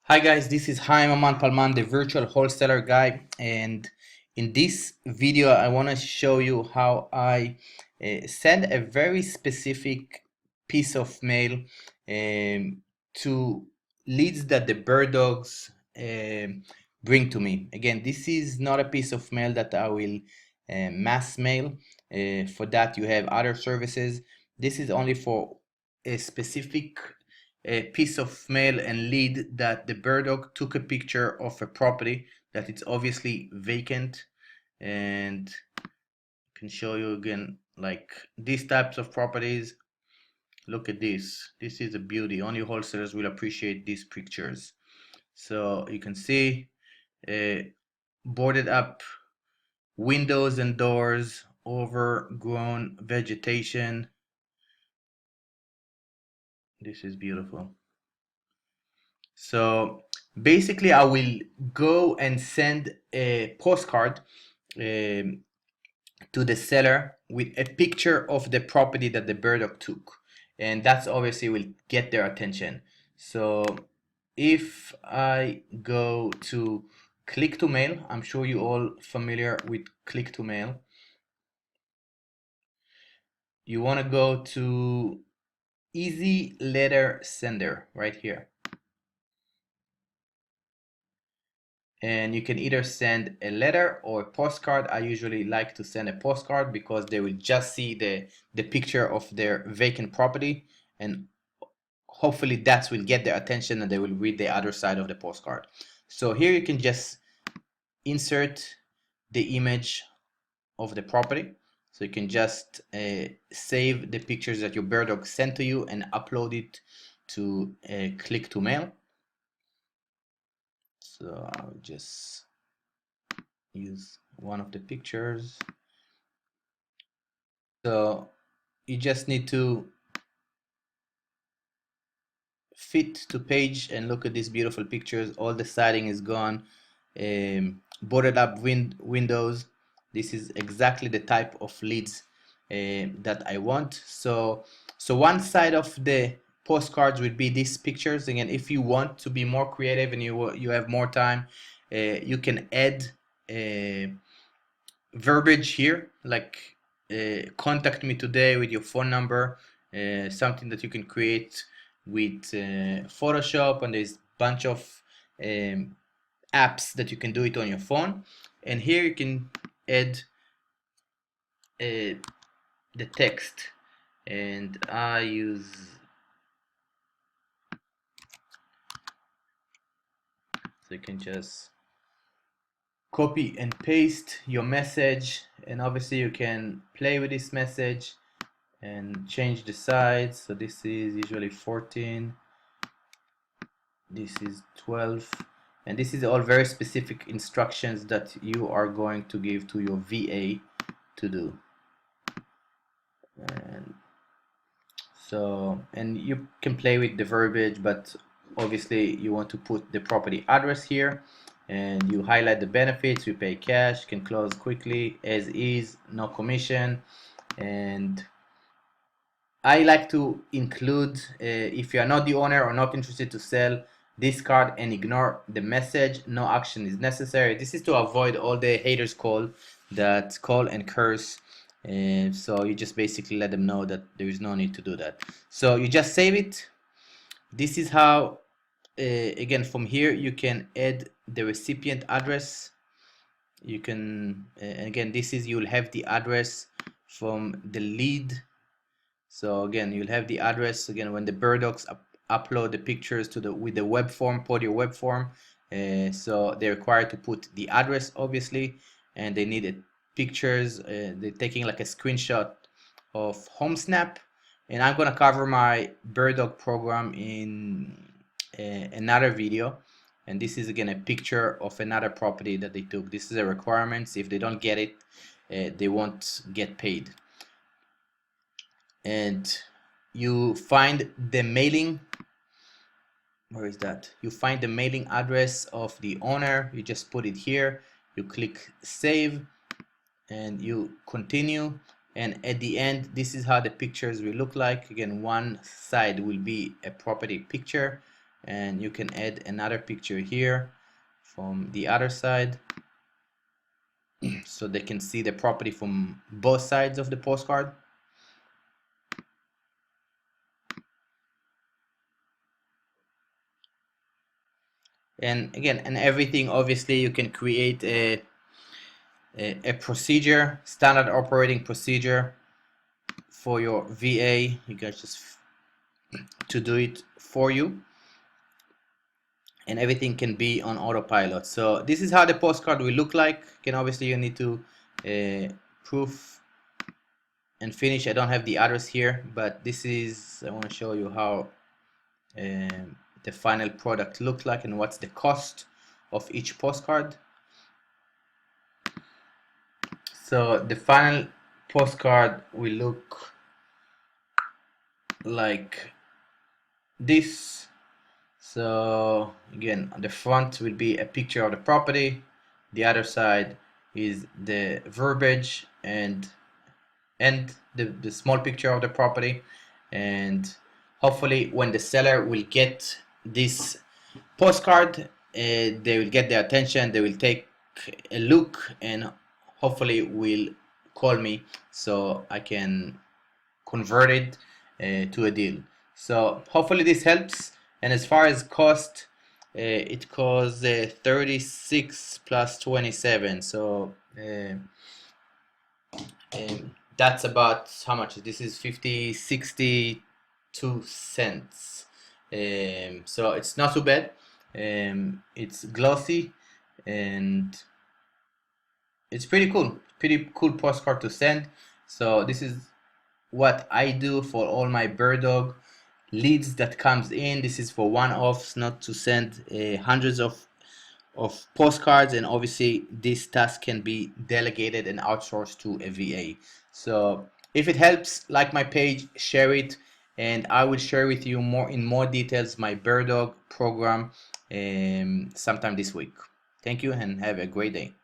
Hi guys, this is Jaime Palman, the virtual wholesaler guy, and in this video I want to show you how I send a very specific piece of mail to leads that the bird dogs bring to me. Again, this is not a piece of mail that I will mass mail. For that you have other services. This is only for a specific a piece of mail and lead that the bird dog took a picture of a property that it's obviously vacant, and I can show you again like these types of properties. Look at this is a beauty. Only wholesalers will appreciate these pictures. So you can see boarded up windows and doors, overgrown vegetation. This is beautiful. So basically, I will go and send a postcard um, to the seller with a picture of the property that the bird dog took, and that's obviously will get their attention. So if I go to click to mail, I'm sure you all familiar with click to mail. You want to go to easy letter sender right here. And you can either send a letter or a postcard. I usually like to send a postcard because they will just see the picture of their vacant property, and hopefully that will get their attention and they will read the other side of the postcard. So here you can just insert the image of the property. So you can just save the pictures that your bird dog sent to you and upload it to click to mail. So I'll just use one of the pictures. So you just need to fit to page and look at these beautiful pictures. All the siding is gone, boarded up windows. This is exactly the type of leads that I want. So one side of the postcards would be these pictures. Again, if you want to be more creative and you have more time, you can add verbiage here, like contact me today with your phone number, something that you can create with Photoshop, and there's a bunch of apps that you can do it on your phone. And here you can add the text, and I use, so you can just copy and paste your message, and obviously you can play with this message and change the size. So this is usually 14, this is 12, and this is all very specific instructions that you are going to give to your VA to do. And so, and you can play with the verbiage, but obviously you want to put the property address here, and you highlight the benefits. You pay cash, can close quickly, as is, no commission. And I like to include, if you are not the owner or not interested to sell, discard and ignore the message. No action is necessary. This is to avoid all the haters that call and curse. And so you just basically let them know that there is no need to do that. So you just save it. This is how, again, from here you can add the recipient address. You can, again, this is, you'll have the address from the lead. So again, you'll have the address again when the bird dogs upload the pictures to the with the web form, Podio web form. So they're required to put the address, obviously, and they needed pictures. They're taking like a screenshot of HomeSnap, and I'm gonna cover my bird dog program in another video. And this is again a picture of another property that they took. This is a requirement. So if they don't get it, they won't get paid. And you find the mailing, where is that? You find the mailing address of the owner. You just put it here. You click save and you continue. And at the end, this is how the pictures will look like. Again, one side will be a property picture, and you can add another picture here from the other side so they can see the property from both sides of the postcard. And again, and everything, obviously you can create a procedure, standard operating procedure for your VA. You guys just to do it for you, and everything can be on autopilot. So this is how the postcard will look like. Again, obviously you need to proof and finish. I don't have the address here, but this is, I want to show you how the final product looked like and what's the cost of each postcard. So the final postcard will look like this. So again, on the front will be a picture of the property, the other side is the verbiage and the small picture of the property. And hopefully when the seller will get this postcard, they will get their attention, they will take a look, and hopefully will call me so I can convert it to a deal. So hopefully this helps. And as far as cost, it costs 36 plus 27. So that's about how much this is, 62 cents. So it's not too bad. It's glossy and it's pretty cool postcard to send. So this is what I do for all my bird dog leads that comes in. This is for one-offs, not to send hundreds of postcards. And obviously this task can be delegated and outsourced to a VA. So if it helps, like my page, share it, and I will share with you in more details my bird dog program sometime this week. Thank you and have a great day.